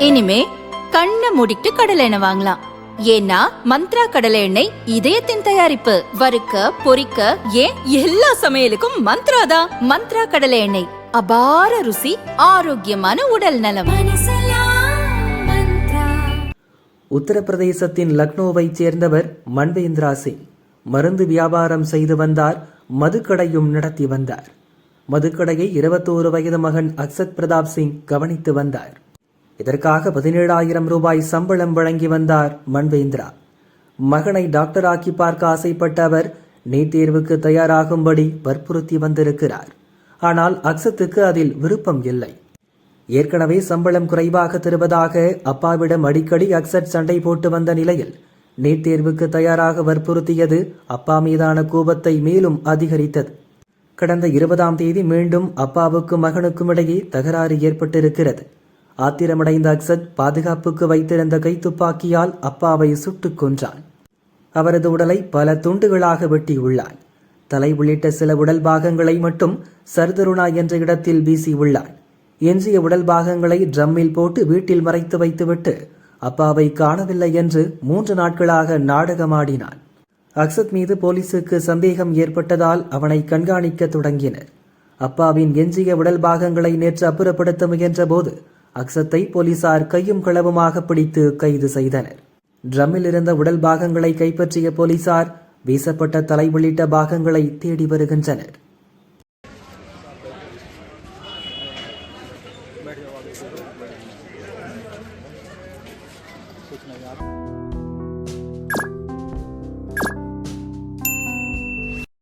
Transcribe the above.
இனிமே கண்ணை மூடிட்டு கடலை எண்ணெய் வாங்கலாம். ஏன்னா மந்த்ரா கடலை எண்ணெய் இதயத்தின் தயாரிப்பு. வறுக்க பொரிக்க ஏன் எல்லா சமையலுக்கும் மந்த்ரா தான். மந்த்ரா கடலை எண்ணெய், அபார ருசி, ஆரோக்கியமான உடல் நலம். உத்தரப்பிரதேசத்தின் லக்னோவைச் சேர்ந்தவர் மன்வேந்திரா சிங் மருந்து வியாபாரம் செய்து வந்தார். மதுக்கடையும் நடத்தி வந்தார். மதுக்கடையை 21 வயது மகன் அக்சத் பிரதாப் சிங் கவனித்து வந்தார். இதற்காக 17,000 ரூபாய் சம்பளம் வழங்கி வந்தார் மன்வேந்திரா. மகனை டாக்டராக்கி பார்க்க ஆசைப்பட்ட அவர் நீட் தேர்வுக்கு தயாராகும்படி வற்புறுத்தி வந்திருக்கிறார். ஆனால் அக்சத்துக்கு அதில் விருப்பம் இல்லை. ஏற்கனவே சம்பளம் குறைவாக தருவதாக அப்பாவிடம் அடிக்கடி அக்சத் சண்டை போட்டு வந்த நிலையில் நீட் தேர்வுக்கு தயாராக வற்புறுத்தியது அப்பா மீதான கோபத்தை மேலும் அதிகரித்தது. கடந்த 20ஆம் தேதி மீண்டும் அப்பாவுக்கும் மகனுக்கும் இடையே தகராறு ஏற்பட்டிருக்கிறது. ஆத்திரமடைந்த அக்சத் பாதுகாப்புக்கு வைத்திருந்த கைத்துப்பாக்கியால் அப்பாவை சுட்டுக் கொன்றான். அவரது உடலை பல துண்டுகளாக வெட்டியுள்ளான். தலை உள்ளிட்ட சில உடல் பாகங்களை மட்டும் சர்தருணா என்ற இடத்தில் வீசியுள்ளான். எஞ்சிய உடல் பாகங்களை ட்ரம்மில் போட்டு வீட்டில் மறைத்து வைத்துவிட்டு அப்பாவை காணவில்லை என்று 3 நாட்களாக நாடகமாடினான். அக்சத் மீது போலீசுக்கு சந்தேகம் ஏற்பட்டதால் அவனை கண்காணிக்க தொடங்கினர். அப்பாவின் எஞ்சிய உடல் பாகங்களை நேற்று அப்புறப்படுத்த முயன்ற போது அக்சத்தை போலீசார் கையும் களவுமாக பிடித்து கைது செய்தனர். ட்ரம்மில் இருந்த உடல் பாகங்களை கைப்பற்றிய போலீசார் வீசப்பட்ட தலை உள்ளிட்ட பாகங்களை தேடி வருகின்றனர்.